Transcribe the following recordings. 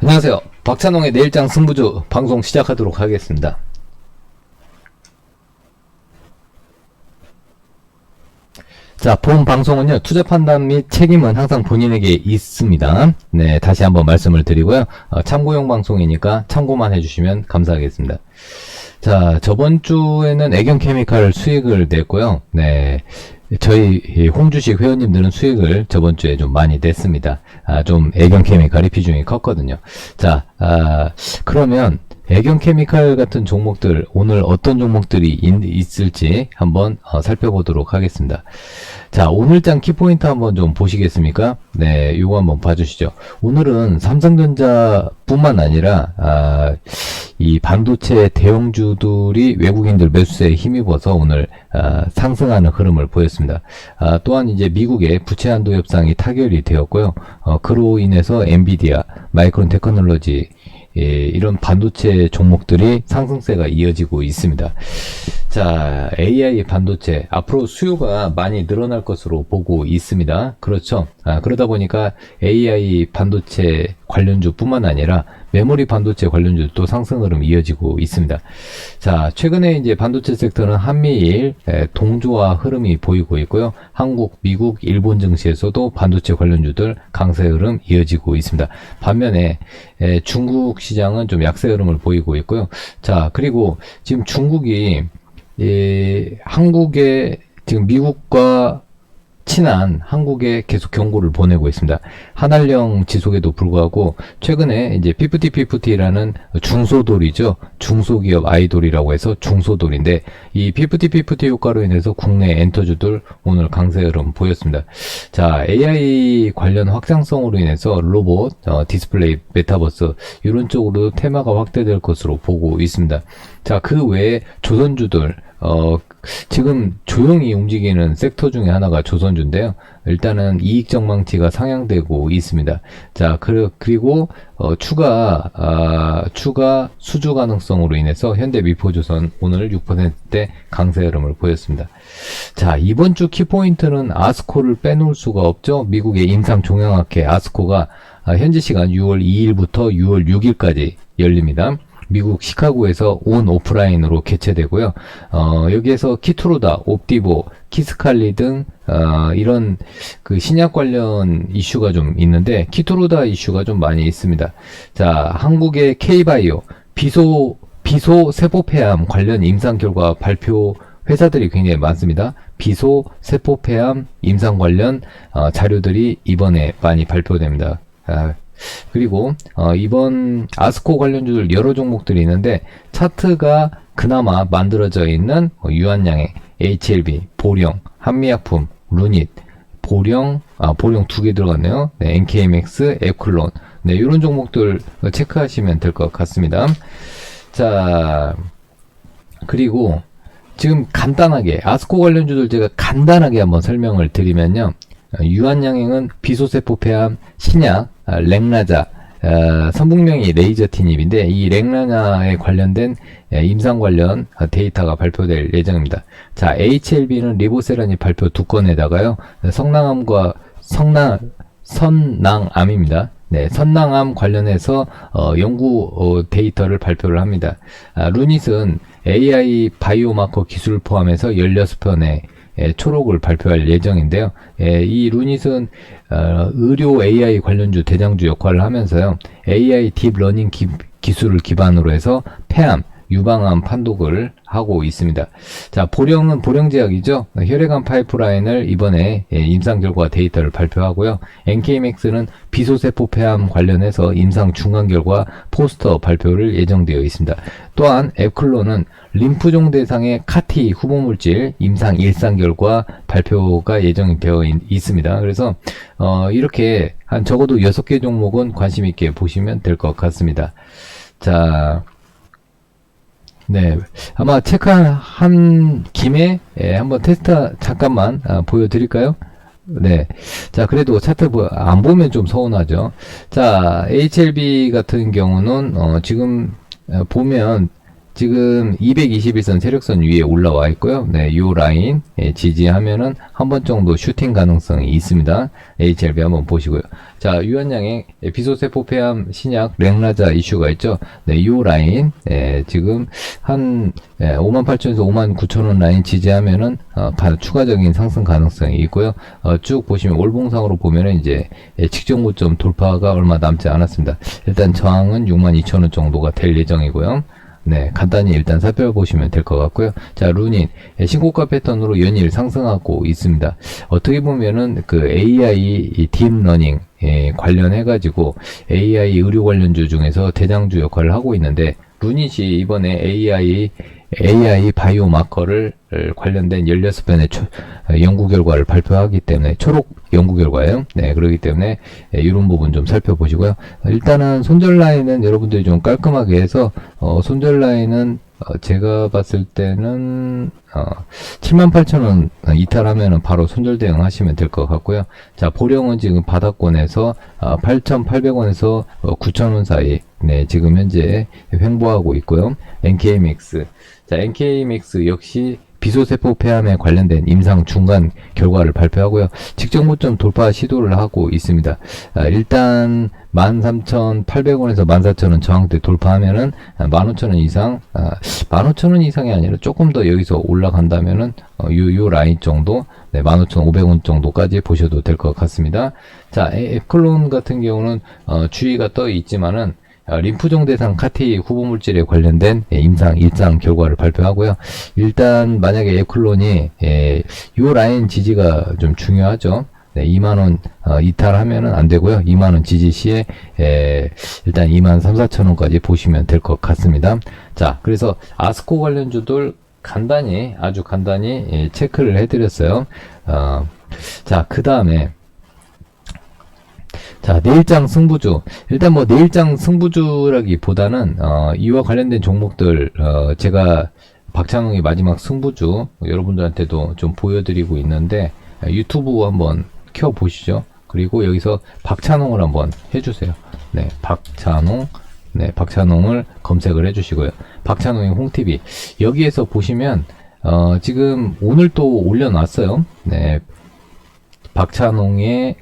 안녕하세요. 박찬홍의 내일장 승부주 방송 시작하도록 하겠습니다. 자, 본 방송은요, 투자 판단 및 책임은 항상 본인에게 있습니다. 네, 다시 한번 말씀을 드리고요. 참고용 방송이니까 참고만 해주시면 감사하겠습니다. 자, 저번 주에는 애경케미칼 수익을 냈고요. 네. 저희 홍주식 회원님들은 수익을 저번 주에 좀 많이 냈습니다. 좀 애경케미칼이 비중이 컸거든요. 자, 그러면 애경케미칼 같은 종목들, 오늘 어떤 종목들이 있을지 한번 살펴보도록 하겠습니다. 자, 오늘장 키포인트 한번 좀 보시겠습니까? 네, 요거 한번 봐주시죠. 오늘은 삼성전자 뿐만 아니라, 이 반도체 대형주들이 외국인들 매수세에 힘입어서 오늘 상승하는 흐름을 보였습니다. 또한 이제 미국의 부채 한도 협상이 타결이 되었고요. 그로 인해서 엔비디아, 마이크론 테크놀로지 이런 반도체 종목들이 상승세가 이어지고 있습니다. 자, AI 반도체 앞으로 수요가 많이 늘어날 것으로 보고 있습니다. 그렇죠. 그러다 보니까 AI 반도체 관련주 뿐만 아니라 메모리 반도체 관련주도 상승 흐름 이어지고 있습니다. 자, 최근에 이제 반도체 섹터는 한미일 동조화 흐름이 보이고 있고요. 한국, 미국, 일본 증시에서도 반도체 관련주들 강세 흐름 이어지고 있습니다. 반면에 중국 시장은 좀 약세 흐름을 보이고 있고요. 자, 그리고 지금 중국이 한국에 지금 미국과 친한 한국에 계속 경고를 보내고 있습니다. 한알령 지속에도 불구하고 최근에 이제 피프티피프티라는 중소돌이죠. 중소기업 아이돌이라고 해서 중소돌인데 이 피프티피프티 효과로 인해서 국내 엔터주들 오늘 강세 흐름 보였습니다. 자, AI 관련 확장성으로 인해서 로봇, 디스플레이, 메타버스 이런 쪽으로 테마가 확대될 것으로 보고 있습니다. 자, 그 외에 조선주들 지금 조용히 움직이는 섹터 중에 하나가 조선주인데요. 일단은 이익 전망치가 상향되고 있습니다. 자, 그리고 추가 수주 가능성으로 인해서 현대미포조선 오늘 6%대 강세 흐름을 보였습니다. 자, 이번 주 키포인트는 아스코를 빼놓을 수가 없죠. 미국의 임상종양학회 아스코가 현지 시간 6월 2일부터 6월 6일까지 열립니다. 미국 시카고에서 온 오프라인으로 개최되고요. 여기에서 키투로다, 옵디보, 키스칼리 등 이런 그 신약 관련 이슈가 좀 있는데 키투로다 이슈가 좀 많이 있습니다. 자, 한국의 K바이오, 비소 세포폐암 관련 임상 결과 발표 회사들이 굉장히 많습니다. 비소 세포폐암 임상 관련 자료들이 이번에 많이 발표됩니다. 그리고 이번 아스코 관련주들 여러 종목들이 있는데 차트가 그나마 만들어져 있는 유한양행, HLB, 보령, 한미약품, 루닛, 보령 두 개 들어갔네요. 네, NKMX, 에클론, 네, 이런 종목들 체크하시면 될 것 같습니다. 자, 그리고 지금 간단하게 아스코 관련주들 제가 간단하게 한번 설명을 드리면요. 유한양행은 비소세포폐암 신약 렉나자 선북명이 레이저 티닙인데 이 렉나자에 관련된 임상 관련 데이터가 발표될 예정입니다. 자, HLB는 리보세라니 발표 2건에다가요. 선낭암입니다. 네, 선낭암 관련해서 연구 데이터를 발표를 합니다. 루닛은 AI 바이오마커 기술을 포함해서 16편의 초록을 발표할 예정인데요. 이 루닛은 의료 AI 관련주 대장주 역할을 하면서요. AI 딥러닝 기술을 기반으로 해서 폐암, 유방암 판독을 하고 있습니다. 자, 보령은 보령제약이죠. 혈액암 파이프라인을 이번에 임상 결과 데이터를 발표하고요. NKMX는 비소세포폐암 관련해서 임상 중간 결과 포스터 발표를 예정되어 있습니다. 또한 에클론은 림프종 대상의 카티 후보물질 임상 1상 결과 발표가 예정되어 있습니다. 그래서 이렇게 한 적어도 6개 종목은 관심 있게 보시면 될 것 같습니다. 자, 네, 아마 체크한 김에 한번 테스트 잠깐만 보여드릴까요? 네, 자, 그래도 차트 안 보면 좀 서운하죠. 자, HLB 같은 경우는 지금 보면 지금 221선 세력선 위에 올라와 있고요. 네, 요 라인 지지하면은 한 번 정도 슈팅 가능성이 있습니다. HLB 한번 보시고요. 자, 유한양의 비소세포 폐암 신약 랭라자 이슈가 있죠. 네, 요 라인 지금 한 58,000에서 59,000원 라인 지지하면은 추가적인 상승 가능성이 있고요. 쭉 보시면 월봉상으로 보면은 이제 직전 고점 돌파가 얼마 남지 않았습니다. 일단 저항은 62,000원 정도가 될 예정이고요. 네, 간단히 일단 살펴보시면 될 것 같고요. 자, 루닌 신고가 패턴으로 연일 상승하고 있습니다. 어떻게 보면은 그 AI 딥러닝 관련해 가지고 AI 의료 관련주 중에서 대장주 역할을 하고 있는데, 루닛이 이번에 AI 바이오마커를 관련된 16편의 연구 결과를 발표하기 때문에, 초록 연구 결과예요. 네, 그렇기 때문에 이런 부분 좀 살펴보시고요. 일단은 손절 라인은 여러분들이 좀 깔끔하게 해서 손절 라인은 제가 봤을 때는 78,000원 이탈하면은 바로 손절 대응 하시면 될 것 같고요. 자, 보령은 지금 바닥권에서 8,800원에서 9,000원 사이, 네, 지금 현재 횡보하고 있고요. NKMX, 자, NKMX 역시 비소세포 폐암에 관련된 임상 중간 결과를 발표하고요. 직전 고점 돌파 시도를 하고 있습니다. 일단 13,800원에서 14,000원 저항대 돌파하면은 15,000원 이상, 15,000원 이상이 아니라 조금 더 여기서 올라간다면은 요 라인 정도, 네, 15,500원 정도까지 보셔도 될 것 같습니다. 자, 에클론 같은 경우는 주의가 떠 있지만은 림프종 대상 카티 후보물질에 관련된 임상 1상 결과를 발표하고요. 일단 만약에 에클론이 요 라인 지지가 좀 중요하죠. 네, 2만원 이탈하면은 안 되고요. 2만원 지지 시에 일단 23,000~24,000원까지 보시면 될 것 같습니다. 자, 그래서 아스코 관련주들 간단히, 아주 간단히 체크를 해드렸어요. 자, 그 다음에 자, 내일장 승부주. 일단 뭐 내일장 승부주라기보다는 이와 관련된 종목들 제가 박찬웅의 마지막 승부주 여러분들한테도 좀 보여드리고 있는데, 유튜브 한번 켜 보시죠. 그리고 여기서 박찬웅을 한번 해주세요. 네, 박찬웅. 네, 박찬웅을 검색을 해주시고요. 박찬웅의 홍TV. 여기에서 보시면 지금 오늘 또 올려놨어요. 네, 박찬웅의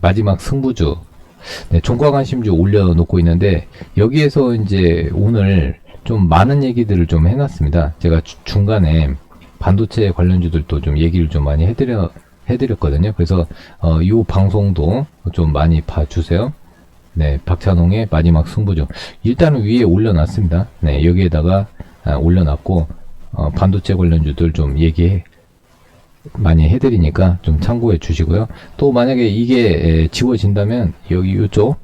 마지막 승부주, 네, 종가관심주 올려놓고 있는데, 여기에서 이제 오늘 좀 많은 얘기들을 좀 해놨습니다. 제가 중간에 반도체 관련주들도 좀 얘기를 좀 많이 해드렸거든요. 그래서 이 방송도 좀 많이 봐주세요. 네, 박찬웅의 마지막 승부주. 일단은 위에 올려놨습니다. 네, 여기에다가 올려놨고, 반도체 관련주들 좀 많이 해드리니까 좀 참고해 주시고요. 또 만약에 이게 지워진다면 여기 이쪽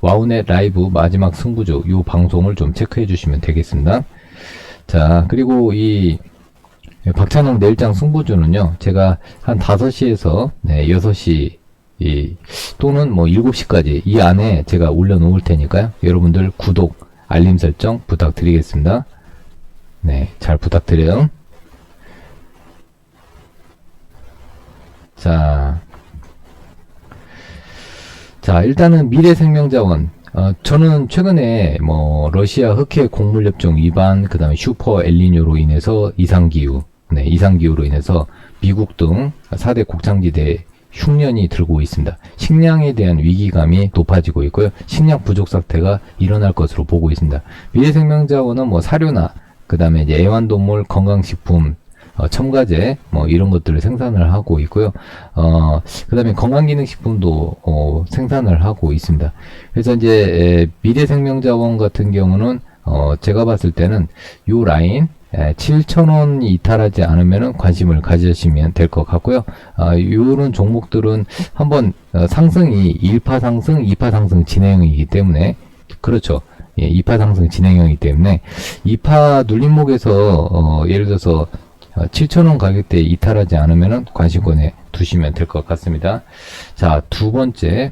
와우넷 라이브 마지막 승부주 이 방송을 좀 체크해 주시면 되겠습니다. 자, 그리고 이 박찬웅 내일장 승부주는요, 제가 한 5시에서 6시 또는 뭐 7시까지 이 안에 제가 올려놓을 테니까요. 여러분들 구독, 알림 설정 부탁드리겠습니다. 네, 잘 부탁드려요. 자, 일단은 미래생명자원. 저는 최근에 뭐 러시아 흑해 곡물협정 위반, 그 다음에 슈퍼 엘니뇨로 인해서 이상기후, 네, 이상기후로 인해서 미국 등 4대 곡창지대 흉년이 들고 있습니다. 식량에 대한 위기감이 높아지고 있고요. 식량 부족 사태가 일어날 것으로 보고 있습니다. 미래생명자원은 뭐 사료나, 그 다음에 이제 애완동물 건강식품, 첨가제 뭐 이런 것들을 생산을 하고 있고요. 그 다음에 건강기능식품도 생산을 하고 있습니다. 그래서 이제 미래생명자원 같은 경우는 제가 봤을 때는 요 라인 7,000원 이탈하지 않으면 관심을 가지시면 될 것 같고요. 요런 종목들은 한번 상승이 1파 상승, 2파 상승 진행이기 때문에, 그렇죠. 예, 2파 상승 진행형이기 때문에 2파 눌림목에서 예를 들어서 7,000원 가격대에 이탈하지 않으면 관심권에 두시면 될 것 같습니다. 자, 두 번째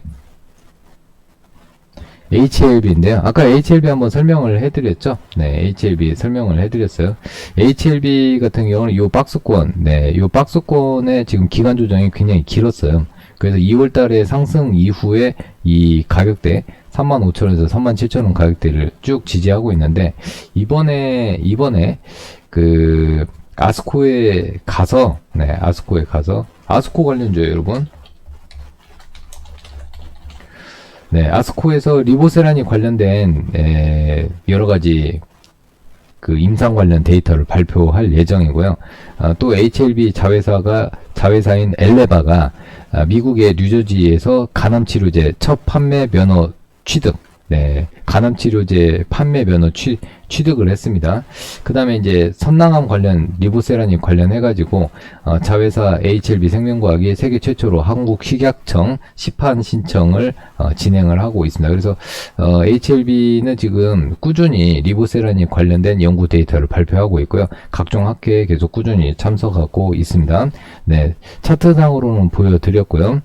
HLB인데요. 아까 HLB 한번 설명을 해드렸죠. 네, HLB 설명을 해드렸어요. HLB 같은 경우는 요 박스권, 네, 요 박스권의 지금 기간 조정이 굉장히 길었어요. 그래서 2월 달에 상승 이후에 이 가격대 35,000원에서 37,000원 가격대를 쭉 지지하고 있는데, 이번에 아스코에 가서, 아스코 관련주예요, 여러분. 네, 아스코에서 리보세라니 관련된 여러 가지 임상 관련 데이터를 발표할 예정이고요. 또 HLB 자회사인 엘레바가 미국의 뉴저지에서 간암치료제 첫 판매 면허 취득, 간암치료제 판매 면허 취득을 했습니다. 그 다음에 이제 선낭암 관련 리보세라닌 관련해가지고 자회사 HLB 생명과학이 세계 최초로 한국 식약청 시판 신청을 진행을 하고 있습니다. 그래서 HLB는 지금 꾸준히 리보세라닌 관련된 연구 데이터를 발표하고 있고요. 각종 학회에 계속 꾸준히 참석하고 있습니다. 네, 차트상으로는 보여드렸고요.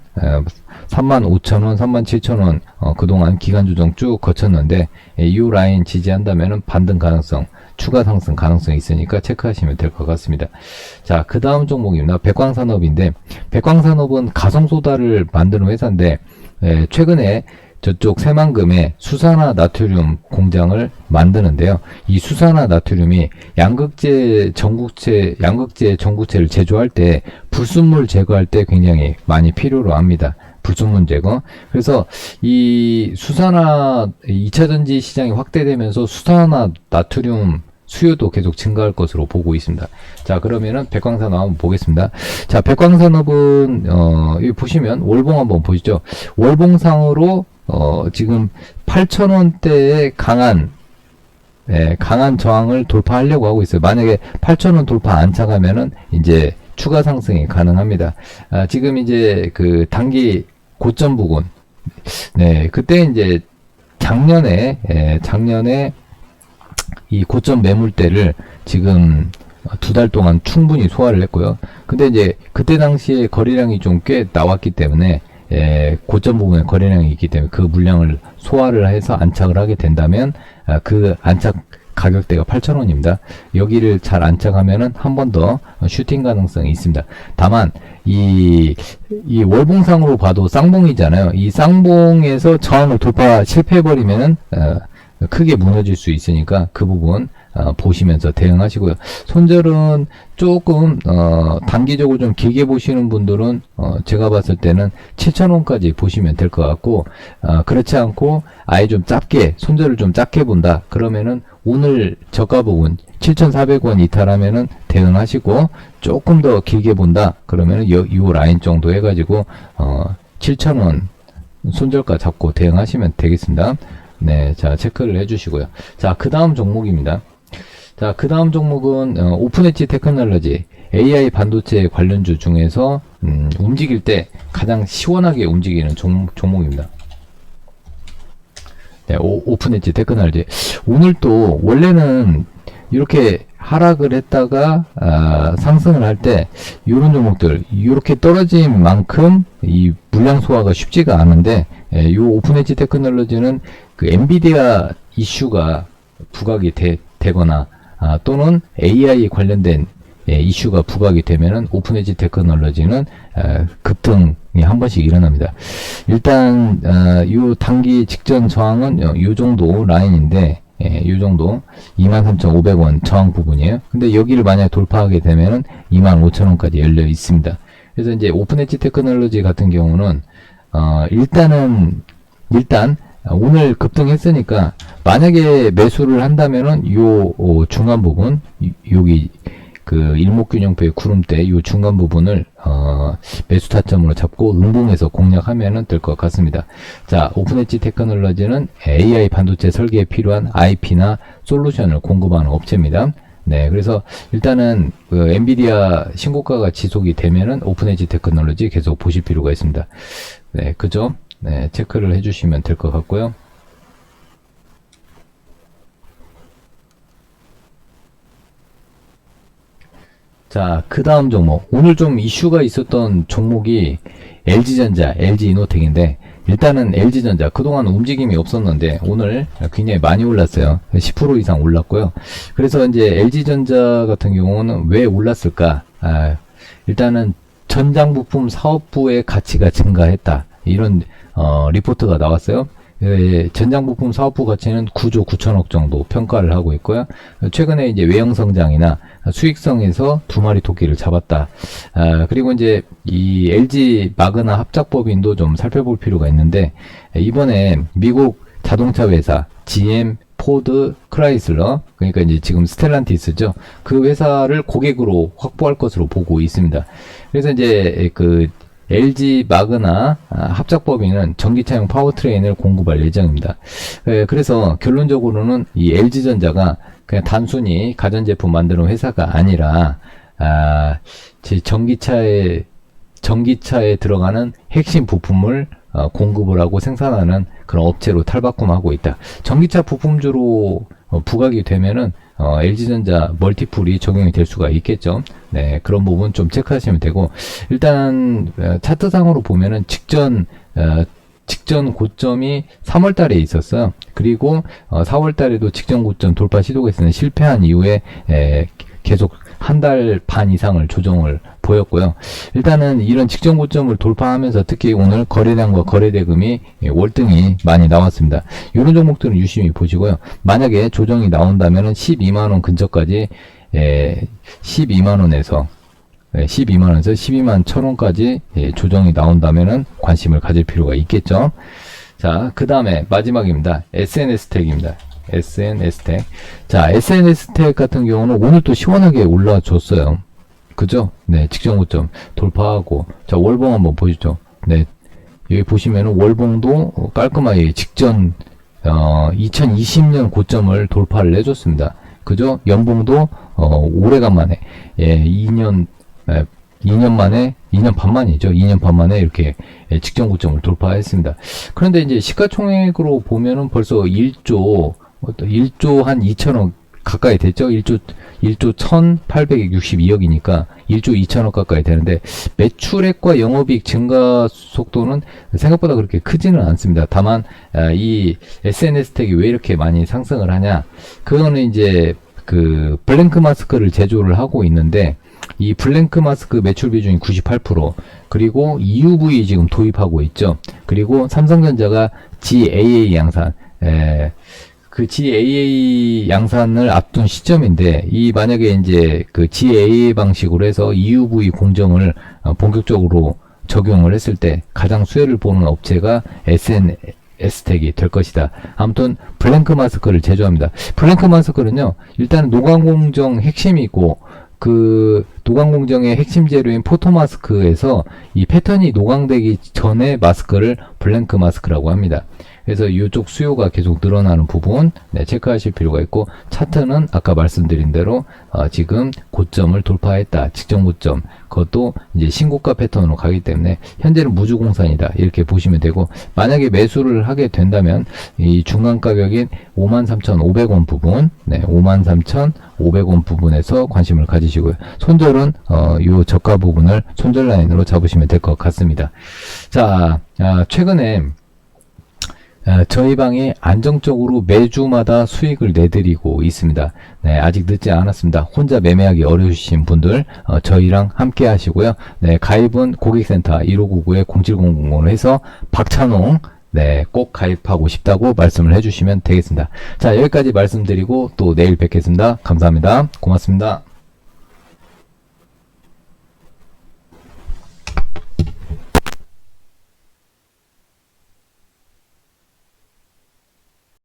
35,000원, 37,000원 그동안 기간 조정 쭉 거쳤는데 이 라인 지지한다면은 반등 가능성, 추가 상승 가능성이 있으니까 체크하시면 될 것 같습니다. 자, 그 다음 종목입니다. 백광산업인데, 백광산업은 가성소다를 만드는 회사인데 최근에 저쪽 새만금에 수산화 나트륨 공장을 만드는데요. 이 수산화 나트륨이 양극재 전구체를 제조할 때 불순물 제거할 때 굉장히 많이 필요로 합니다. 불순물 제거. 그래서 이 수산화 2차 전지 시장이 확대되면서 수산화 나트륨 수요도 계속 증가할 것으로 보고 있습니다. 자, 그러면은 백광산업 한번 보겠습니다. 자, 백광산업은 여기 보시면 월봉 한번 보시죠. 월봉상으로 지금 8,000원대의 강한 저항을 돌파하려고 하고 있어요. 만약에 8,000원 돌파 안 차가면은 이제 추가 상승이 가능합니다. 지금 이제 단기 고점 부근, 그때 이제 작년에 이 고점 매물대를 지금 2달 동안 충분히 소화를 했고요. 근데 이제 그때 당시에 거래량이 좀 꽤 나왔기 때문에 고점 부분에 거래량이 있기 때문에 그 물량을 소화를 해서 안착을 하게 된다면 그 안착 가격대가 8,000원입니다. 여기를 잘 안착하면은 한 번 더 슈팅 가능성이 있습니다. 다만 이 월봉상으로 봐도 쌍봉이잖아요. 이 쌍봉에서 저항을 돌파 실패해버리면은 크게 무너질 수 있으니까 그 부분 보시면서 대응하시고요. 손절은 조금 단기적으로 좀 길게 보시는 분들은 제가 봤을 때는 7,000원까지 보시면 될 것 같고, 그렇지 않고 아예 좀 짧게 손절을 좀 짧게 본다 그러면은 오늘 저가 부분 7,400원 이탈하면은 대응하시고, 조금 더 길게 본다 그러면은 요 라인 정도 해가지고 7,000원 손절가 잡고 대응하시면 되겠습니다. 네, 자, 체크를 해주시고요. 자, 그 다음 종목입니다. 자, 그 다음 종목은 오픈 엣지 테크놀로지, AI 반도체 관련주 중에서 움직일 때 가장 시원하게 움직이는 종목입니다. 네, 오픈 엣지 테크놀로지. 오늘 또 원래는 이렇게 하락을 했다가 상승을 할 때 이런 종목들 이렇게 떨어진 만큼 이 물량 소화가 쉽지가 않은데, 이 오픈 엣지 테크놀로지는 엔비디아 이슈가 부각이 되거나 또는 AI 관련된 이슈가 부각이 되면은 오픈 엣지 테크놀로지는 급등이 한 번씩 일어납니다. 일단 요 단기 직전 저항은 요 정도 라인인데, 요 정도 23,500원 저항 부분이에요. 근데 여기를 만약 돌파하게 되면은 25,000원까지 열려 있습니다. 그래서 이제 오픈 엣지 테크놀로지 같은 경우는 일단 오늘 급등했으니까 만약에 매수를 한다면은 요 중간 부분, 여기 일목균형표의 구름대 요 중간 부분을 매수 타점으로 잡고 음봉에서 공략하면 될 것 같습니다. 자, 오픈 엣지 테크놀로지는 AI 반도체 설계에 필요한 IP나 솔루션을 공급하는 업체입니다. 네, 그래서 일단은 엔비디아 신고가가 지속이 되면은 오픈 엣지 테크놀로지 계속 보실 필요가 있습니다. 네, 그죠? 네, 체크를 해주시면 될 것 같고요. 자, 그 다음 종목. 오늘 좀 이슈가 있었던 종목이 LG전자, LG이노텍인데, 일단은 LG전자 그동안 움직임이 없었는데 오늘 굉장히 많이 올랐어요. 10% 이상 올랐고요. 그래서 이제 LG전자 같은 경우는 왜 올랐을까? 일단은 전장부품 사업부의 가치가 증가했다. 이런 리포트가 나왔어요. 전장 부품 사업부 가치는 9조 9천억 정도 평가를 하고 있고요. 최근에 이제 외형 성장이나 수익성에서 두 마리 토끼를 잡았다. 그리고 이제 이 LG 마그나 합작법인도 좀 살펴볼 필요가 있는데, 이번에 미국 자동차 회사 GM, 포드, 크라이슬러, 그러니까 이제 지금 스텔란티스죠. 그 회사를 고객으로 확보할 것으로 보고 있습니다. 그래서 이제 그 LG 마그나 합작법인은 전기차용 파워트레인을 공급할 예정입니다. 그래서 결론적으로는 이 LG전자가 그냥 단순히 가전제품 만드는 회사가 아니라 전기차에 들어가는 핵심 부품을 공급을 하고 생산하는 그런 업체로 탈바꿈하고 있다. 전기차 부품주로 부각이 되면은 LG전자 멀티플이 적용이 될 수가 있겠죠. 네, 그런 부분 좀 체크하시면 되고, 일단 차트상으로 보면은 직전 고점이 3월 달에 있었어요. 그리고 4월 달에도 직전 고점 돌파 시도가 있었는데 실패한 이후에 계속 한 달 반 이상을 조정을 보였고요. 일단은 이런 직전 고점을 돌파하면서 특히 오늘 거래량과 거래대금이 월등히 많이 나왔습니다. 이런 종목들은 유심히 보시고요. 만약에 조정이 나온다면은 12만원 근처까지 12만원에서 12만 1,000원까지 조정이 나온다면은 관심을 가질 필요가 있겠죠. 자, 그 다음에 마지막입니다. SNS텍입니다. SNS텍. 자, SNS텍 같은 경우는 오늘 또 시원하게 올라줬어요. 그죠? 네, 직전 고점 돌파하고. 자, 월봉 한번 보시죠. 네, 여기 보시면은 월봉도 깔끔하게 직전 2020년 고점을 돌파를 해줬습니다. 그죠? 연봉도 오래간만에 2년 만에, 2년 반 만이죠. 2년 반 만에 이렇게 직전 고점을 돌파했습니다. 그런데 이제 시가총액으로 보면은 벌써 1조 한 2천억 가까이 됐죠. 1조 1,862억이니까 1조 2천억 가까이 되는데, 매출액과 영업이익 증가 속도는 생각보다 그렇게 크지는 않습니다. 다만 이 SNS텍이 왜 이렇게 많이 상승을 하냐, 그거는 이제 그 블랭크 마스크를 제조를 하고 있는데, 이 블랭크 마스크 매출 비중이 98%, 그리고 EUV 지금 도입하고 있죠. 그리고 삼성전자가 GAA 양산, 그 GAA 양산을 앞둔 시점인데, 이 만약에 이제 그 GAA 방식으로 해서 EUV 공정을 본격적으로 적용을 했을 때 가장 수혜를 보는 업체가 SNS텍이 될 것이다. 아무튼 블랭크 마스크를 제조합니다. 블랭크 마스크는요, 일단 노광공정 핵심이고, 그 노광공정의 핵심 재료인 포토마스크에서 이 패턴이 노광되기 전에 마스크를 블랭크 마스크라고 합니다. 그래서 이쪽 수요가 계속 늘어나는 부분 체크하실 필요가 있고, 차트는 아까 말씀드린 대로 지금 고점을 돌파했다. 직전 고점, 그것도 이제 신고가 패턴으로 가기 때문에 현재는 무주공산이다. 이렇게 보시면 되고, 만약에 매수를 하게 된다면 이 중간 가격인 53,500원 부분, 53,500원 부분에서 관심을 가지시고요. 손절은 요 저가 부분을 손절 라인으로 잡으시면 될 것 같습니다. 자, 최근에 저희 방이 안정적으로 매주마다 수익을 내드리고 있습니다. 네, 아직 늦지 않았습니다. 혼자 매매하기 어려우신 분들 저희랑 함께 하시고요. 네, 가입은 고객센터 1599-0700으로 해서 박찬홍 꼭 가입하고 싶다고 말씀을 해주시면 되겠습니다. 자, 여기까지 말씀드리고 또 내일 뵙겠습니다. 감사합니다. 고맙습니다.